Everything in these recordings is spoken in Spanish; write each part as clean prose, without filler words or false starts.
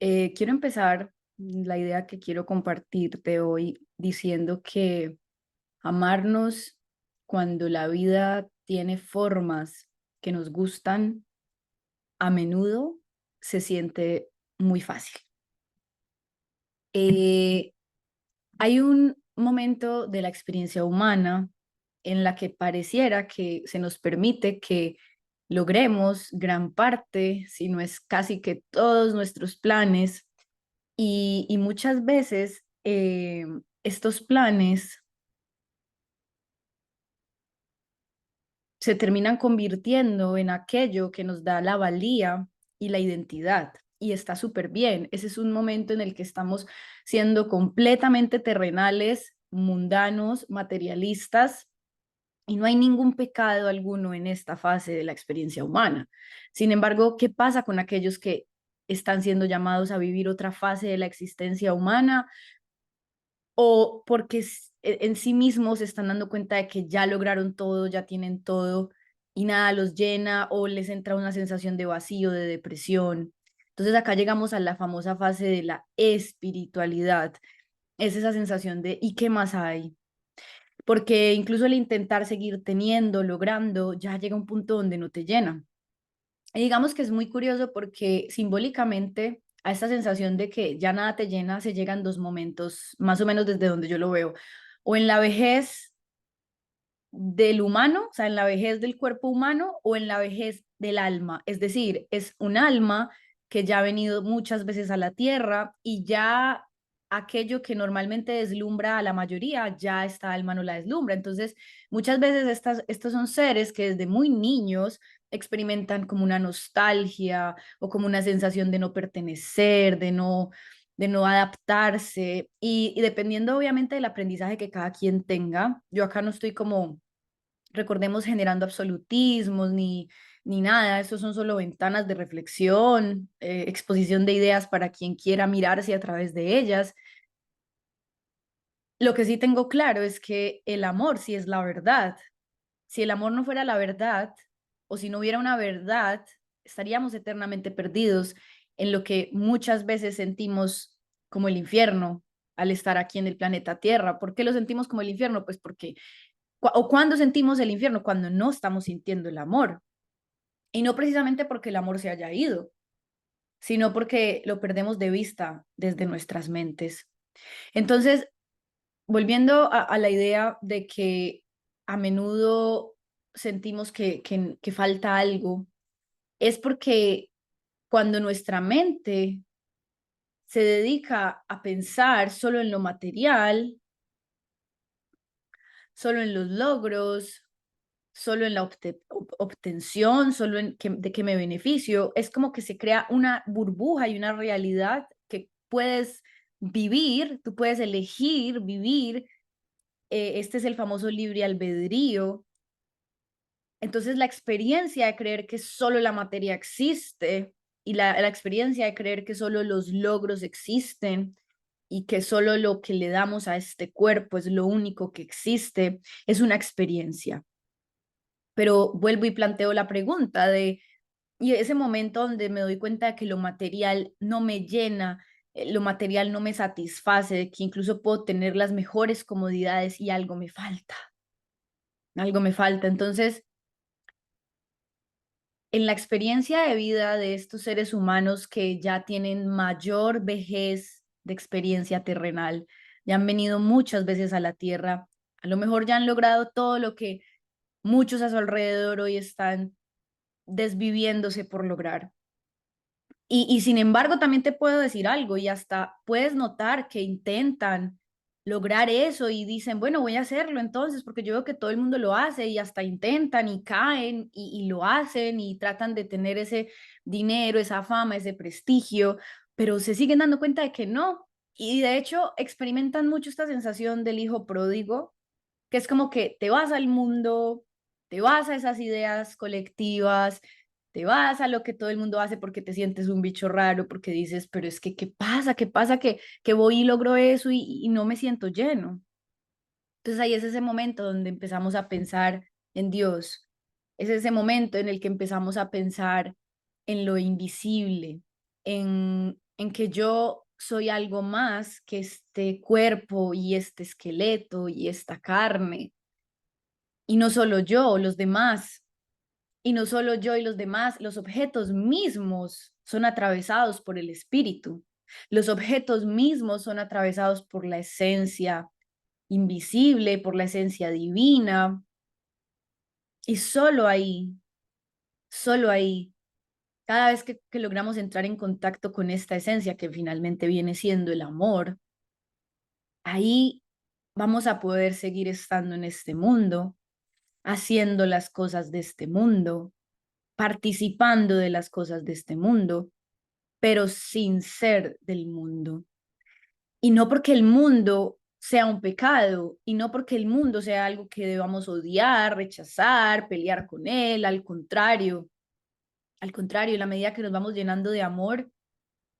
Quiero empezar la idea que quiero compartirte hoy diciendo que amarnos cuando la vida tiene formas que nos gustan, a menudo se siente muy fácil. Eh, Hay un momento de la experiencia humana en la que pareciera que se nos permite que logremos gran parte, si no es casi que todos nuestros planes. Y muchas veces estos planes se terminan convirtiendo en aquello que nos da la valía y la identidad. Y está súper bien. Ese es un momento en el que estamos siendo completamente terrenales, mundanos, materialistas, y no hay ningún pecado alguno en esta fase de la experiencia humana. Sin embargo, ¿qué pasa con aquellos que están siendo llamados a vivir otra fase de la existencia humana? O porque en sí mismos se están dando cuenta de que ya lograron todo, ya tienen todo y nada los llena, o les entra una sensación de vacío, de depresión. Entonces acá llegamos a la famosa fase de la espiritualidad. Es esa sensación de ¿y qué más hay? Porque incluso el intentar seguir teniendo, logrando, ya llega un punto donde no te llena. Y digamos que es muy curioso porque simbólicamente a esta sensación de que ya nada te llena se llegan dos momentos, más o menos desde donde yo lo veo, o en la vejez del humano, o sea, en la vejez del cuerpo humano, o en la vejez del alma. Es decir, es un alma que ya ha venido muchas veces a la tierra y ya aquello que normalmente deslumbra a la mayoría, ya esta alma no la deslumbra. Entonces, muchas veces estos son seres que desde muy niños experimentan como una nostalgia o como una sensación de no pertenecer, de no adaptarse y dependiendo obviamente del aprendizaje que cada quien tenga. Yo acá no estoy como, recordemos, generando absolutismos ni nada, eso son solo ventanas de reflexión, exposición de ideas para quien quiera mirarse a través de ellas. Lo que sí tengo claro es que el amor sí es la verdad. Si el amor no fuera la verdad, o si no hubiera una verdad, estaríamos eternamente perdidos en lo que muchas veces sentimos como el infierno al estar aquí en el planeta Tierra. ¿Por qué lo sentimos como el infierno? Pues porque, o cuando sentimos el infierno, cuando no estamos sintiendo el amor. Y no precisamente porque el amor se haya ido, sino porque lo perdemos de vista desde nuestras mentes. Entonces, volviendo a la idea de que a menudo sentimos que falta algo, es porque cuando nuestra mente se dedica a pensar solo en lo material, solo en los logros, solo en la obtención, solo en de que me beneficio, es como que se crea una burbuja y una realidad que puedes vivir, tú puedes elegir vivir. Este es el famoso libre albedrío. Entonces, la experiencia de creer que solo la materia existe y la experiencia de creer que solo los logros existen y que solo lo que le damos a este cuerpo es lo único que existe, es una experiencia. Pero vuelvo y planteo la pregunta de, y ese momento donde me doy cuenta de que lo material no me llena, lo material no me satisface, de que incluso puedo tener las mejores comodidades y algo me falta, algo me falta. Entonces, en la experiencia de vida de estos seres humanos que ya tienen mayor vejez de experiencia terrenal, ya han venido muchas veces a la tierra, a lo mejor ya han logrado todo lo que muchos a su alrededor hoy están desviviéndose por lograr. Y sin embargo, también te puedo decir algo y hasta puedes notar que intentan lograr eso y dicen, bueno, voy a hacerlo entonces, porque yo veo que todo el mundo lo hace y hasta intentan y caen y lo hacen y tratan de tener ese dinero, esa fama, ese prestigio, pero se siguen dando cuenta de que no. Y de hecho experimentan mucho esta sensación del hijo pródigo, que es como que te vas al mundo, te vas a esas ideas colectivas, te vas a lo que todo el mundo hace porque te sientes un bicho raro, porque dices, pero es que, ¿qué pasa? ¿Qué pasa que voy y logro eso y no me siento lleno? Entonces ahí es ese momento donde empezamos a pensar en Dios, es ese momento en el que empezamos a pensar en lo invisible, en que yo soy algo más que este cuerpo y este esqueleto y esta carne. Y no solo yo, los demás. Y no solo yo y los demás, los objetos mismos son atravesados por el espíritu. Los objetos mismos son atravesados por la esencia invisible, por la esencia divina. Y solo ahí, cada vez que logramos entrar en contacto con esta esencia que finalmente viene siendo el amor, ahí vamos a poder seguir estando en este mundo, haciendo las cosas de este mundo, participando de las cosas de este mundo, pero sin ser del mundo. Y no porque el mundo sea un pecado, y no porque el mundo sea algo que debamos odiar, rechazar, pelear con él, al contrario, en la medida que nos vamos llenando de amor,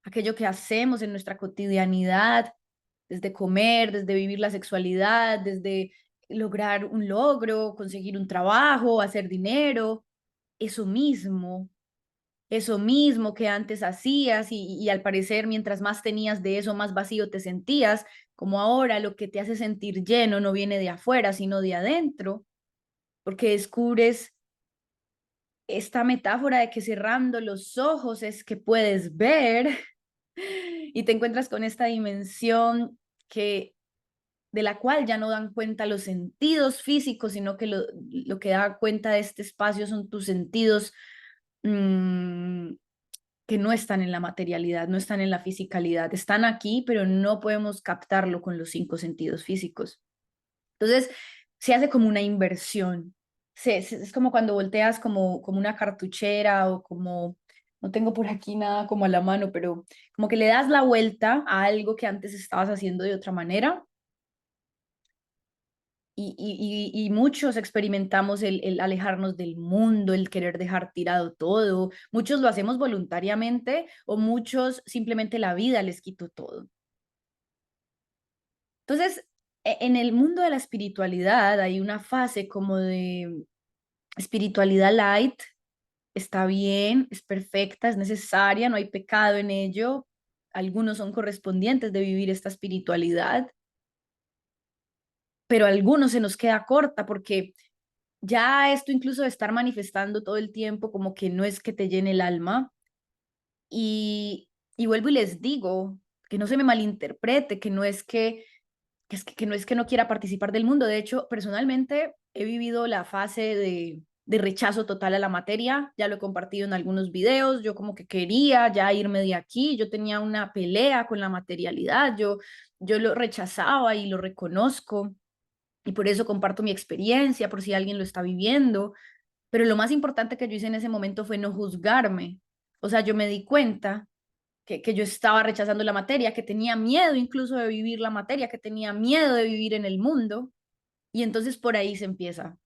aquello que hacemos en nuestra cotidianidad, desde comer, desde vivir la sexualidad, desde lograr un logro, conseguir un trabajo, hacer dinero, eso mismo eso mismo que antes hacías y al parecer mientras más tenías de eso, más vacío te sentías, como ahora lo que te hace sentir lleno no viene de afuera, sino de adentro, porque descubres esta metáfora de que cerrando los ojos es que puedes ver y te encuentras con esta dimensión que de la cual ya no dan cuenta los sentidos físicos, sino que lo que da cuenta de este espacio son tus sentidos mmm, que no están en la materialidad, no están en la fisicalidad, están aquí, pero no podemos captarlo con los cinco sentidos físicos. Entonces, se hace como una inversión. Es como cuando volteas como una cartuchera o como, no tengo por aquí nada como a la mano, pero como que le das la vuelta a algo que antes estabas haciendo de otra manera y muchos experimentamos el alejarnos del mundo, el querer dejar tirado todo. Muchos lo hacemos voluntariamente o muchos simplemente la vida les quitó todo. Entonces, en el mundo de la espiritualidad hay una fase como de espiritualidad light, está bien, es perfecta, es necesaria, no hay pecado en ello. Algunos son correspondientes de vivir esta espiritualidad, pero a algunos se nos queda corta porque ya esto incluso de estar manifestando todo el tiempo como que no es que te llene el alma y vuelvo y les digo que no se me malinterprete, que no es que no es que no quiera participar del mundo. De hecho, personalmente he vivido la fase de rechazo total a la materia, ya lo he compartido en algunos videos, yo como que quería ya irme de aquí, yo tenía una pelea con la materialidad, yo lo rechazaba y lo reconozco y por eso comparto mi experiencia, por si alguien lo está viviendo. Pero lo más importante que yo hice en ese momento fue no juzgarme. O sea, yo me di cuenta que yo estaba rechazando la materia, que tenía miedo incluso de vivir la materia, que tenía miedo de vivir en el mundo. Y entonces por ahí se empieza.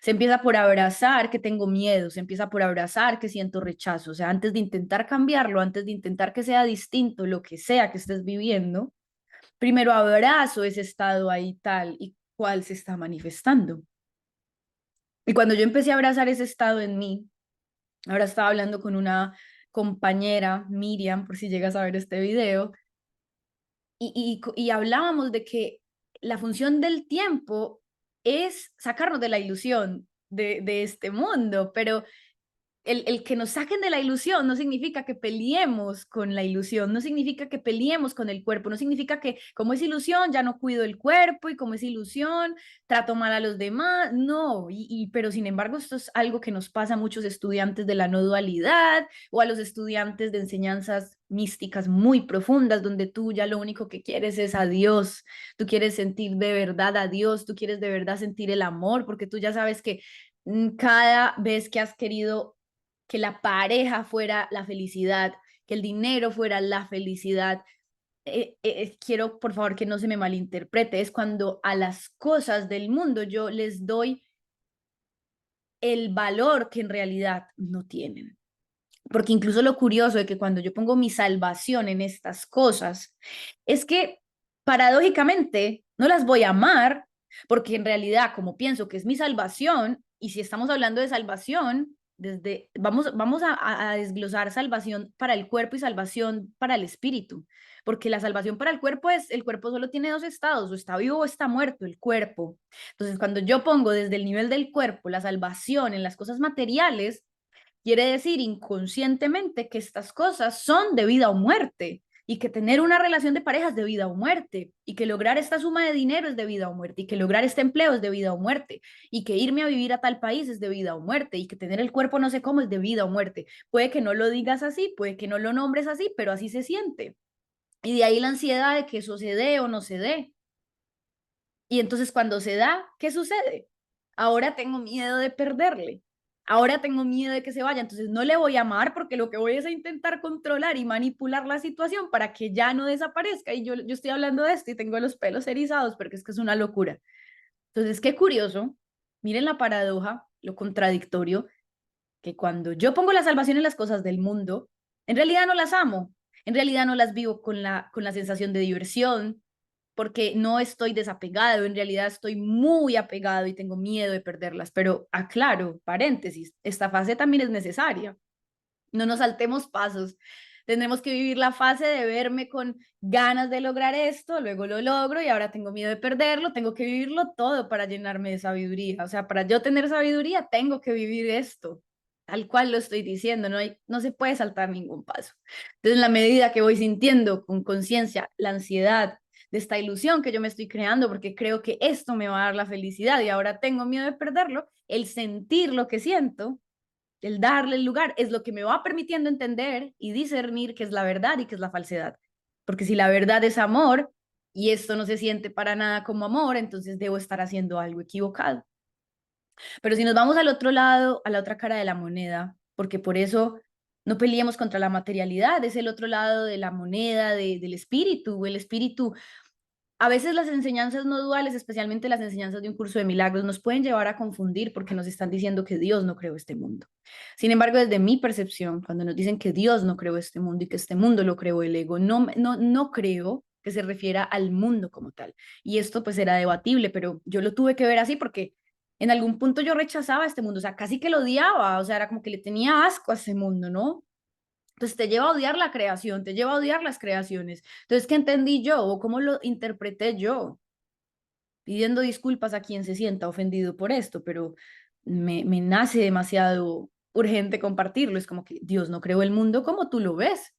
Se empieza por abrazar que tengo miedo, se empieza por abrazar que siento rechazo. O sea, antes de intentar cambiarlo, antes de intentar que sea distinto lo que sea que estés viviendo, primero abrazo ese estado ahí tal y cuál se está manifestando. Y cuando yo empecé a abrazar ese estado en mí, ahora estaba hablando con una compañera, Miriam, por si llegas a ver este video, y hablábamos de que la función del tiempo es sacarnos de la ilusión de este mundo, pero el que nos saquen de la ilusión no significa que peleemos con la ilusión, no significa que peleemos con el cuerpo, no significa que como es ilusión ya no cuido el cuerpo y como es ilusión trato mal a los demás, no, pero sin embargo esto es algo que nos pasa a muchos estudiantes de la no dualidad o a los estudiantes de enseñanzas místicas muy profundas donde tú ya lo único que quieres es a Dios, tú quieres sentir de verdad a Dios, tú quieres de verdad sentir el amor porque tú ya sabes que cada vez que has querido que la pareja fuera la felicidad, que el dinero fuera la felicidad. Quiero, por favor, que no se me malinterprete, es cuando a las cosas del mundo yo les doy el valor que en realidad no tienen. Porque incluso lo curioso de que cuando yo pongo mi salvación en estas cosas, es que paradójicamente no las voy a amar, porque en realidad como pienso que es mi salvación, y si estamos hablando de salvación, vamos a desglosar salvación para el cuerpo y salvación para el espíritu, porque la salvación para el cuerpo es, el cuerpo solo tiene dos estados, o está vivo o está muerto, el cuerpo. Entonces, cuando yo pongo desde el nivel del cuerpo la salvación en las cosas materiales, quiere decir inconscientemente que estas cosas son de vida o muerte y que tener una relación de pareja es de vida o muerte y que lograr esta suma de dinero es de vida o muerte y que lograr este empleo es de vida o muerte y que irme a vivir a tal país es de vida o muerte y que tener el cuerpo no sé cómo es de vida o muerte. Puede que no lo digas así, puede que no lo nombres así, pero así se siente. Y de ahí la ansiedad de que eso se dé o no se dé. Y entonces cuando se da, ¿qué sucede? Ahora tengo miedo de perderle. Ahora tengo miedo de que se vaya. Entonces no le voy a amar porque lo que voy es a intentar controlar y manipular la situación para que ya no desaparezca. Y yo estoy hablando de esto y tengo los pelos erizados porque es que es una locura. Entonces, qué curioso. Miren la paradoja, lo contradictorio, que cuando yo pongo la salvación en las cosas del mundo, en realidad no las amo. En realidad no las vivo con la sensación de diversión, porque no estoy desapegado, en realidad estoy muy apegado y tengo miedo de perderlas. Pero aclaro, paréntesis, esta fase también es necesaria. No nos saltemos pasos. Tendremos que vivir la fase de verme con ganas de lograr esto, luego lo logro y ahora tengo miedo de perderlo, tengo que vivirlo todo para llenarme de sabiduría. O sea, para yo tener sabiduría, tengo que vivir esto, tal cual lo estoy diciendo, no se puede saltar ningún paso. Entonces, en la medida que voy sintiendo con conciencia la ansiedad de esta ilusión que yo me estoy creando, porque creo que esto me va a dar la felicidad y ahora tengo miedo de perderlo, el sentir lo que siento, el darle el lugar, es lo que me va permitiendo entender y discernir qué es la verdad y qué es la falsedad. Porque si la verdad es amor y esto no se siente para nada como amor, entonces debo estar haciendo algo equivocado. Pero si nos vamos al otro lado, a la otra cara de la moneda, porque por eso no peleemos contra la materialidad, es el otro lado de la moneda, del espíritu. El espíritu, a veces las enseñanzas no duales, especialmente las enseñanzas de un curso de milagros, nos pueden llevar a confundir porque nos están diciendo que Dios no creó este mundo. Sin embargo, desde mi percepción, cuando nos dicen que Dios no creó este mundo y que este mundo lo creó el ego, no creo que se refiera al mundo como tal. Y esto pues era debatible, pero yo lo tuve que ver así porque en algún punto yo rechazaba este mundo, o sea, casi que lo odiaba, o sea, era como que le tenía asco a ese mundo, ¿no? Entonces te lleva a odiar la creación, te lleva a odiar las creaciones. Entonces, ¿qué entendí yo o cómo lo interpreté yo? Pidiendo disculpas a quien se sienta ofendido por esto, pero me nace demasiado urgente compartirlo. Es como que Dios no creó el mundo como tú lo ves.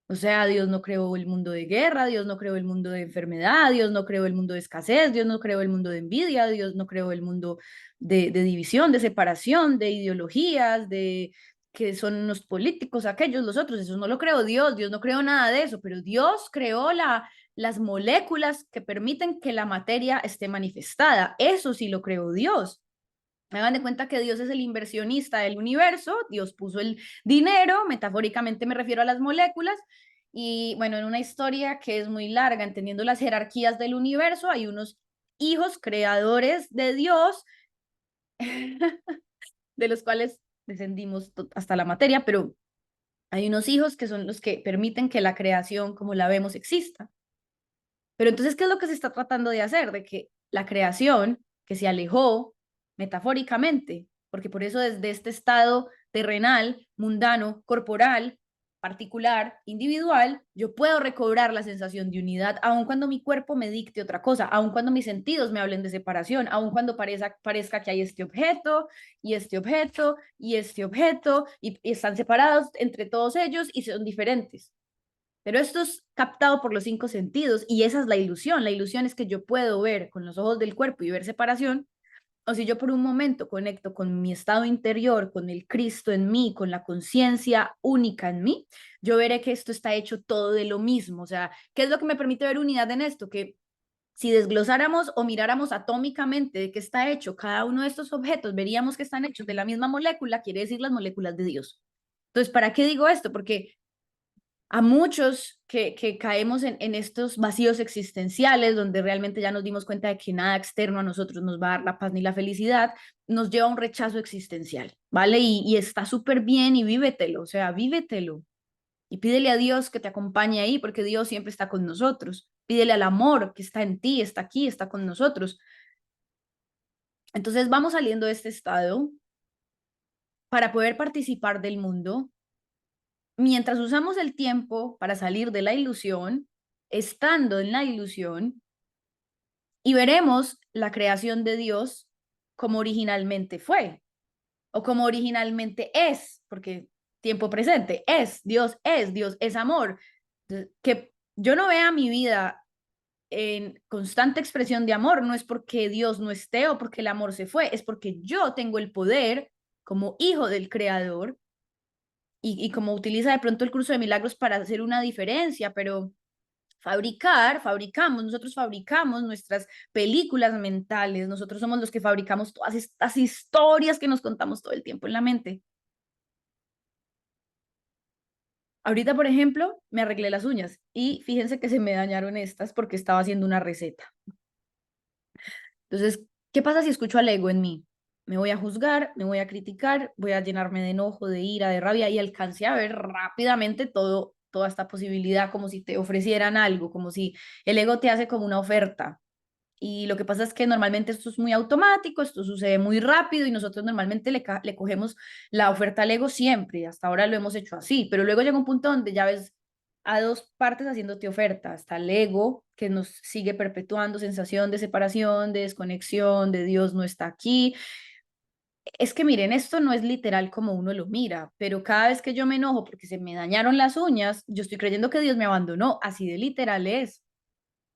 O sea, Dios no creó el mundo de guerra, Dios no creó el mundo de enfermedad, Dios no creó el mundo de escasez, Dios no creó el mundo de envidia, Dios no creó el mundo de división, de separación, de ideologías, de que son unos políticos, aquellos, los otros. Eso no lo creó Dios, Dios no creó nada de eso, pero Dios creó las moléculas que permiten que la materia esté manifestada. Eso sí lo creó Dios. Hagan de cuenta que Dios es el inversionista del universo, Dios puso el dinero, metafóricamente me refiero a las moléculas, y bueno, en una historia que es muy larga, entendiendo las jerarquías del universo, hay unos hijos creadores de Dios, de los cuales descendimos hasta la materia, pero hay unos hijos que son los que permiten que la creación como la vemos exista. Pero entonces, ¿qué es lo que se está tratando de hacer? De que la creación, que se alejó metafóricamente, porque por eso desde este estado terrenal, mundano, corporal, particular, individual, yo puedo recobrar la sensación de unidad, aun cuando mi cuerpo me dicte otra cosa, aun cuando mis sentidos me hablen de separación, aun cuando parezca que hay este objeto y este objeto y este objeto y están separados entre todos ellos y son diferentes. Pero esto es captado por los cinco sentidos y esa es la ilusión. La ilusión es que yo puedo ver con los ojos del cuerpo y ver separación, o si yo por un momento conecto con mi estado interior, con el Cristo en mí, con la conciencia única en mí, yo veré que esto está hecho todo de lo mismo. O sea, ¿qué es lo que me permite ver unidad en esto? Que si desglosáramos o miráramos atómicamente de qué está hecho cada uno de estos objetos, veríamos que están hechos de la misma molécula, quiere decir las moléculas de Dios. Entonces, ¿para qué digo esto? Porque a muchos que caemos en estos vacíos existenciales, donde realmente ya nos dimos cuenta de que nada externo a nosotros nos va a dar la paz ni la felicidad, nos lleva a un rechazo existencial, ¿vale? Y está súper bien y vívetelo, o sea, vívetelo. Y pídele a Dios que te acompañe ahí, porque Dios siempre está con nosotros. Pídele al amor que está en ti, está aquí, está con nosotros. Entonces vamos saliendo de este estado para poder participar del mundo, mientras usamos el tiempo para salir de la ilusión, estando en la ilusión, y veremos la creación de Dios como originalmente fue o como originalmente es, porque tiempo presente Dios es amor. Que yo no vea mi vida en constante expresión de amor, no es porque Dios no esté o porque el amor se fue, es porque yo tengo el poder como hijo del creador y como utiliza de pronto el curso de milagros para hacer una diferencia, pero nosotros fabricamos nuestras películas mentales, nosotros somos los que fabricamos todas estas historias que nos contamos todo el tiempo en la mente. Ahorita, por ejemplo, me arreglé las uñas y fíjense que se me dañaron estas porque estaba haciendo una receta. Entonces, ¿qué pasa si escucho al ego en mí? Me voy a juzgar, me voy a criticar, voy a llenarme de enojo, de ira, de rabia y alcancé a ver rápidamente toda esta posibilidad como si te ofrecieran algo, como si el ego te hace como una oferta. Y lo que pasa es que normalmente esto es muy automático, esto sucede muy rápido y nosotros normalmente le cogemos la oferta al ego siempre. Hasta ahora lo hemos hecho así, pero luego llega un punto donde ya ves a dos partes haciéndote oferta. Está el ego que nos sigue perpetuando sensación de separación, de desconexión, de Dios no está aquí. Es que miren, esto no es literal como uno lo mira, pero cada vez que yo me enojo porque se me dañaron las uñas, yo estoy creyendo que Dios me abandonó. Así de literal es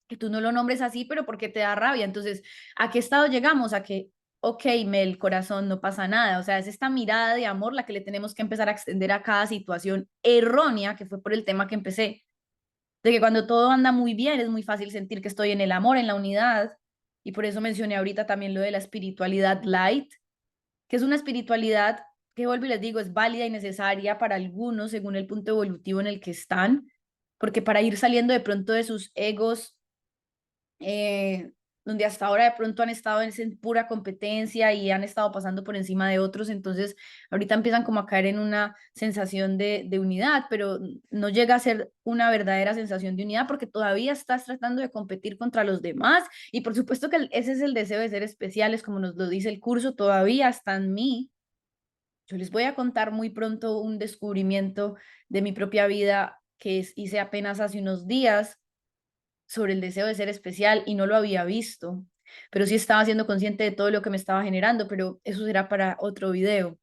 que tú no lo nombres así, pero porque te da rabia. Entonces, ¿a qué estado llegamos? A que, ok, Mel, corazón, no pasa nada. O sea, es esta mirada de amor la que le tenemos que empezar a extender a cada situación errónea, que fue por el tema que empecé, de que cuando todo anda muy bien es muy fácil sentir que estoy en el amor, en la unidad. Y por eso mencioné ahorita también lo de la espiritualidad light, que es una espiritualidad que, vuelvo y les digo, es válida y necesaria para algunos según el punto evolutivo en el que están, porque para ir saliendo de pronto de sus egos donde hasta ahora de pronto han estado en pura competencia y han estado pasando por encima de otros, entonces ahorita empiezan como a caer en una sensación de unidad, pero no llega a ser una verdadera sensación de unidad porque todavía estás tratando de competir contra los demás y por supuesto que ese es el deseo de ser especiales, como nos lo dice el curso, todavía está en mí. Yo les voy a contar muy pronto un descubrimiento de mi propia vida hice apenas hace unos días sobre el deseo de ser especial y no lo había visto, pero sí estaba siendo consciente de todo lo que me estaba generando, pero eso será para otro video.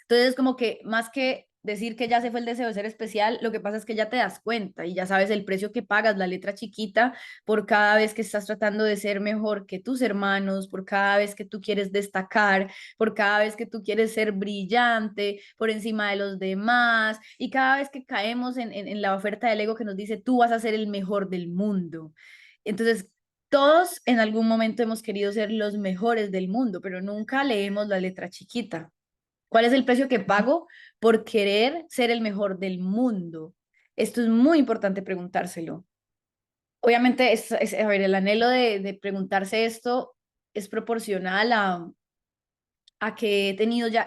Entonces, como que más que decir que ya se fue el deseo de ser especial, lo que pasa es que ya te das cuenta y ya sabes el precio que pagas, la letra chiquita, por cada vez que estás tratando de ser mejor que tus hermanos, por cada vez que tú quieres destacar, por cada vez que tú quieres ser brillante por encima de los demás y cada vez que caemos en la oferta del ego que nos dice tú vas a ser el mejor del mundo. Entonces, todos en algún momento hemos querido ser los mejores del mundo, pero nunca leemos la letra chiquita. ¿Cuál es el precio que pago por querer ser el mejor del mundo? Esto es muy importante preguntárselo. Obviamente, a ver, el anhelo de preguntarse esto es proporcional a que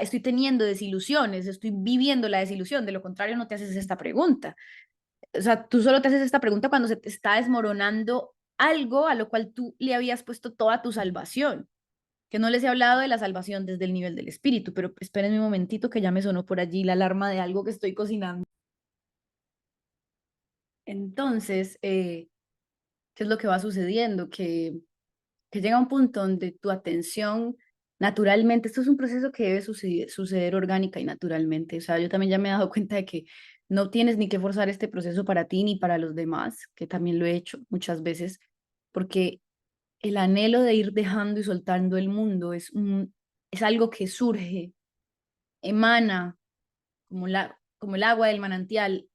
estoy teniendo desilusiones, estoy viviendo la desilusión. De lo contrario, no te haces esta pregunta. O sea, tú solo te haces esta pregunta cuando se te está desmoronando algo a lo cual tú le habías puesto toda tu salvación. Que no les he hablado de la salvación desde el nivel del espíritu, pero espérenme un momentito que ya me sonó por allí la alarma de algo que estoy cocinando. Entonces, ¿qué es lo que va sucediendo? Que llega un punto donde tu atención naturalmente, esto es un proceso que debe suceder orgánica y naturalmente. O sea, yo también ya me he dado cuenta de que no tienes ni que forzar este proceso para ti ni para los demás, que también lo he hecho muchas veces, porque el anhelo de ir dejando y soltando el mundo es algo que surge, emana como el agua del manantial,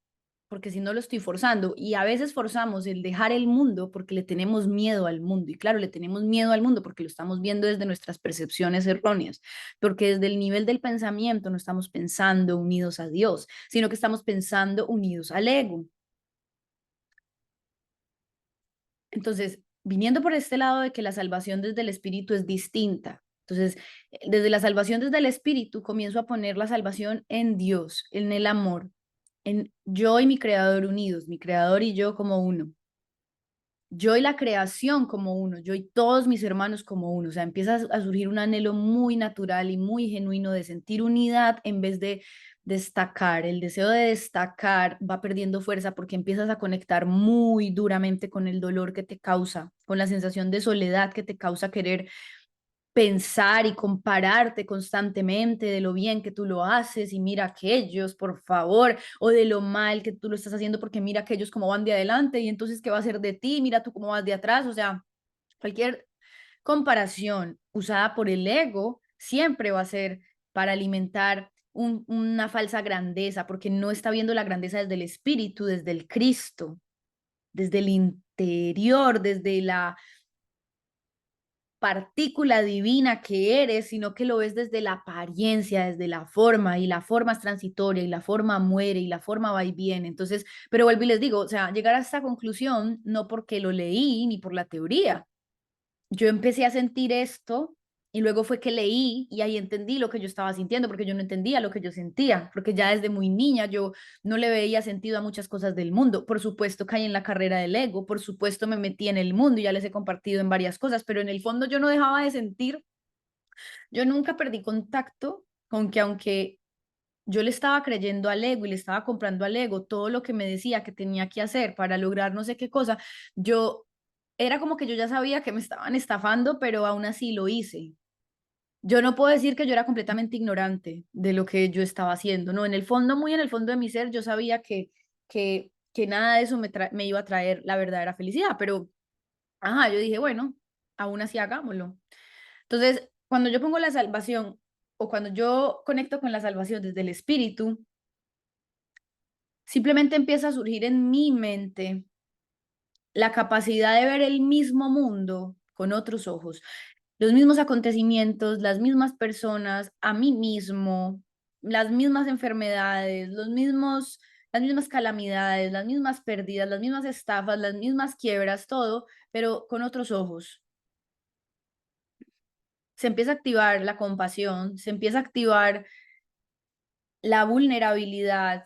porque si no lo estoy forzando. Y a veces forzamos el dejar el mundo porque le tenemos miedo al mundo. Y claro, le tenemos miedo al mundo porque lo estamos viendo desde nuestras percepciones erróneas, porque desde el nivel del pensamiento no estamos pensando unidos a Dios, sino que estamos pensando unidos al ego. Entonces, viniendo por este lado de que la salvación desde el espíritu es distinta. Entonces, desde la salvación desde el espíritu comienzo a poner la salvación en Dios, en el amor, en yo y mi creador unidos, mi creador y yo como uno. yo y la creación como uno, yo y todos mis hermanos como uno. O sea, empieza a surgir un anhelo muy natural y muy genuino de sentir unidad en vez de destacar. El deseo de destacar va perdiendo fuerza porque empiezas a conectar muy duramente con el dolor que te causa, con la sensación de soledad que te causa querer pensar y compararte constantemente de lo bien que tú lo haces y mira aquellos, por favor, o de lo mal que tú lo estás haciendo porque mira aquellos cómo van de adelante y entonces qué va a ser de ti, mira tú cómo vas de atrás, o sea, cualquier comparación usada por el ego siempre va a ser para alimentar una falsa grandeza porque no está viendo la grandeza desde el espíritu, desde el Cristo, desde el interior, desde la partícula divina que eres, sino que lo ves desde la apariencia, desde la forma, y la forma es transitoria, y la forma muere, y la forma va y viene. Entonces, pero vuelvo y les digo, o sea, llegar a esta conclusión no porque lo leí ni por la teoría, yo empecé a sentir esto y luego fue que leí y ahí entendí lo que yo estaba sintiendo, porque yo no entendía lo que yo sentía, porque ya desde muy niña yo no le veía sentido a muchas cosas del mundo. Por supuesto caí en la carrera del ego, por supuesto me metí en el mundo y ya les he compartido en varias cosas, pero en el fondo yo no dejaba de sentir, yo nunca perdí contacto con que aunque yo le estaba creyendo al ego y le estaba comprando al ego todo lo que me decía que tenía que hacer para lograr no sé qué cosa, yo era como que yo ya sabía que me estaban estafando, pero aún así lo hice. Yo no puedo decir que yo era completamente ignorante de lo que yo estaba haciendo, no, en el fondo, muy en el fondo de mi ser, yo sabía que nada de eso me iba a traer la verdadera felicidad, pero, ajá, yo dije, bueno, aún así hagámoslo. Entonces, cuando yo pongo la salvación o cuando yo conecto con la salvación desde el espíritu, simplemente empieza a surgir en mi mente la capacidad de ver el mismo mundo con otros ojos, los mismos acontecimientos, las mismas personas, a mí mismo, las mismas enfermedades, las mismas calamidades, las mismas pérdidas, las mismas estafas, las mismas quiebras, todo, pero con otros ojos. Se empieza a activar la compasión, se empieza a activar la vulnerabilidad,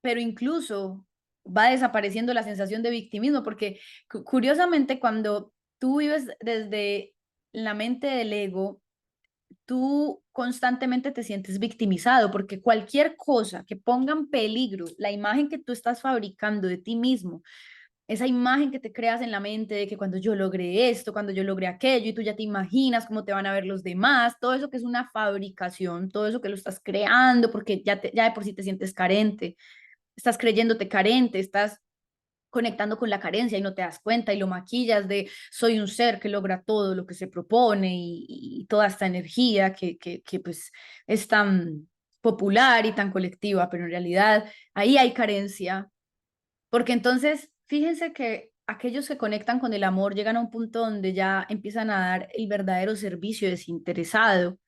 pero incluso va desapareciendo la sensación de victimismo, porque curiosamente cuando tú vives desde la mente del ego, tú constantemente te sientes victimizado, porque cualquier cosa que ponga en peligro la imagen que tú estás fabricando de ti mismo, esa imagen que te creas en la mente de que cuando yo logré esto, cuando yo logré aquello, y tú ya te imaginas cómo te van a ver los demás, todo eso que es una fabricación, todo eso que lo estás creando porque ya de por sí te sientes carente, estás creyéndote carente, estás conectando con la carencia y no te das cuenta y lo maquillas de soy un ser que logra todo lo que se propone y toda esta energía que pues es tan popular y tan colectiva, pero en realidad ahí hay carencia, porque entonces fíjense que aquellos que conectan con el amor llegan a un punto donde ya empiezan a dar el verdadero servicio desinteresado.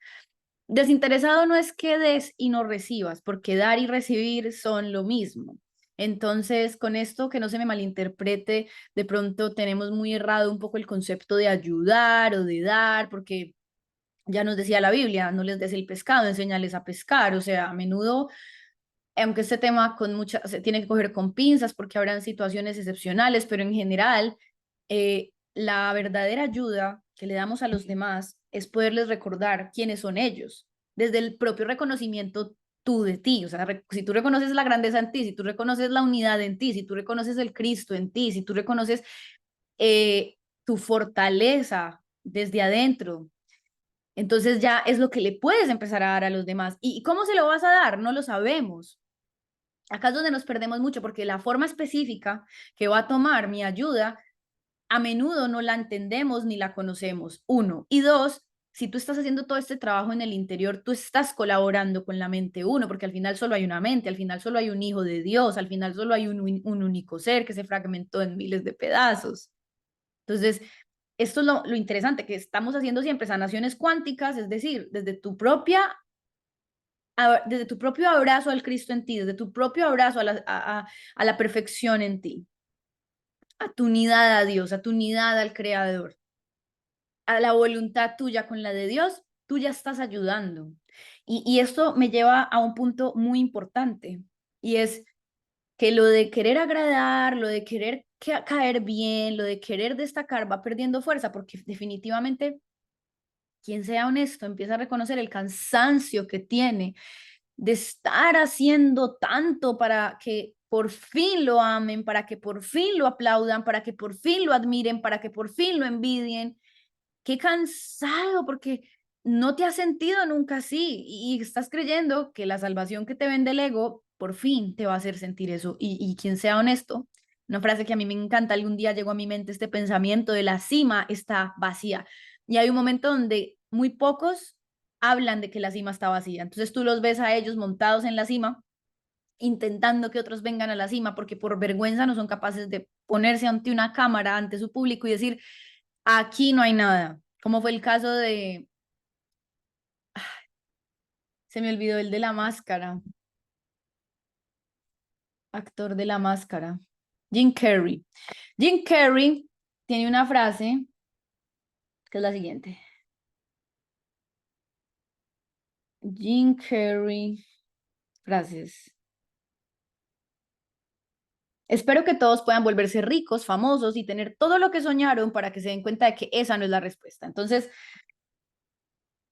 Desinteresado no es que des y no recibas, porque dar y recibir son lo mismo. Entonces, con esto que no se me malinterprete, de pronto tenemos muy errado un poco el concepto de ayudar o de dar, porque ya nos decía la Biblia, no les des el pescado, enséñales a pescar. O sea, a menudo, aunque este tema se tiene que coger con pinzas porque habrán situaciones excepcionales, pero en general, la verdadera ayuda que le damos a los demás es poderles recordar quiénes son ellos, desde el propio reconocimiento tú de ti. O sea, si tú reconoces la grandeza en ti, si tú reconoces la unidad en ti, si tú reconoces el Cristo en ti, si tú reconoces tu fortaleza desde adentro, entonces ya es lo que le puedes empezar a dar a los demás. ¿Y cómo se lo vas a dar? No lo sabemos. Acá es donde nos perdemos mucho porque la forma específica que va a tomar mi ayuda a menudo no la entendemos ni la conocemos, uno. Y dos, si tú estás haciendo todo este trabajo en el interior, tú estás colaborando con la mente, uno, porque al final solo hay una mente, al final solo hay un hijo de Dios, al final solo hay un único ser que se fragmentó en miles de pedazos. Entonces, esto es lo interesante, que estamos haciendo siempre sanaciones cuánticas, es decir, desde tu propio abrazo al Cristo en ti, desde tu propio abrazo a la perfección en ti, a tu unidad a Dios, a tu unidad al Creador, a la voluntad tuya con la de Dios, tú ya estás ayudando. Y esto me lleva a un punto muy importante y es que lo de querer agradar, lo de querer caer bien, lo de querer destacar va perdiendo fuerza porque definitivamente quien sea honesto empieza a reconocer el cansancio que tiene de estar haciendo tanto para que por fin lo amen, para que por fin lo aplaudan, para que por fin lo admiren, para que por fin lo envidien. Qué cansado, porque no te has sentido nunca así y estás creyendo que la salvación que te vende el ego por fin te va a hacer sentir eso. Y quien sea honesto, una frase que a mí me encanta, algún día llegó a mi mente este pensamiento de la cima está vacía. Y hay un momento donde muy pocos hablan de que la cima está vacía. Entonces tú los ves a ellos montados en la cima, intentando que otros vengan a la cima, porque por vergüenza no son capaces de ponerse ante una cámara, ante su público y decir, aquí no hay nada. Como fue el caso de, se me olvidó el de la máscara, actor de la máscara, Jim Carrey. Jim Carrey tiene una frase que es la siguiente. Jim Carrey, frases. Espero que todos puedan volverse ricos, famosos y tener todo lo que soñaron para que se den cuenta de que esa no es la respuesta. Entonces,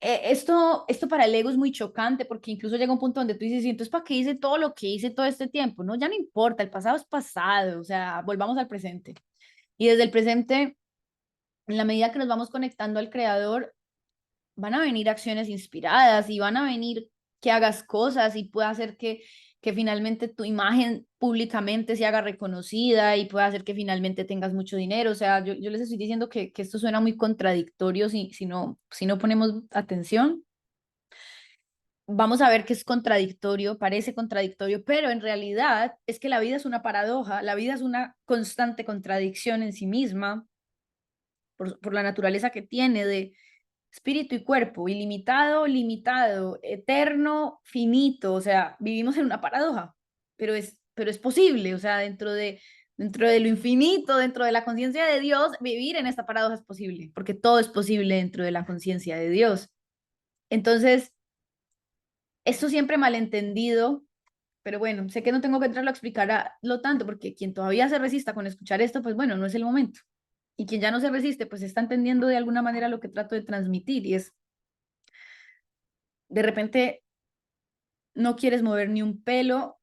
esto para el ego es muy chocante porque incluso llega un punto donde tú dices, ¿y entonces para qué hice todo lo que hice todo este tiempo? No, ya no importa, el pasado es pasado, o sea, volvamos al presente. Y desde el presente, en la medida que nos vamos conectando al creador, van a venir acciones inspiradas y van a venir que hagas cosas y pueda hacer que finalmente tu imagen públicamente se haga reconocida y pueda hacer que finalmente tengas mucho dinero. O sea, yo les estoy diciendo que esto suena muy contradictorio si no ponemos atención. Vamos a ver que es contradictorio, parece contradictorio, pero en realidad es que la vida es una paradoja, la vida es una constante contradicción en sí misma por la naturaleza que tiene de espíritu y cuerpo, ilimitado, limitado, eterno, finito, o sea, vivimos en una paradoja, pero es posible, o sea, dentro de lo infinito, dentro de la conciencia de Dios, vivir en esta paradoja es posible, porque todo es posible dentro de la conciencia de Dios. Entonces, esto siempre malentendido, pero bueno, sé que no tengo que entrarlo a explicarlo tanto, porque quien todavía se resista con escuchar esto, pues bueno, no es el momento. Y quien ya no se resiste, pues está entendiendo de alguna manera lo que trato de transmitir y es, de repente, no quieres mover ni un pelo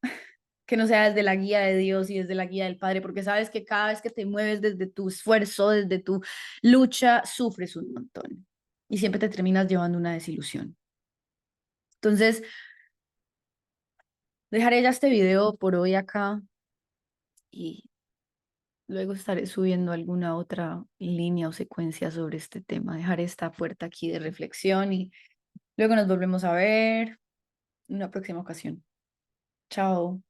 que no sea desde la guía de Dios y desde la guía del Padre, porque sabes que cada vez que te mueves desde tu esfuerzo, desde tu lucha, sufres un montón y siempre te terminas llevando una desilusión. Entonces, dejaré ya este video por hoy acá y luego estaré subiendo alguna otra línea o secuencia sobre este tema. Dejaré esta puerta aquí de reflexión y luego nos volvemos a ver en una próxima ocasión. Chao.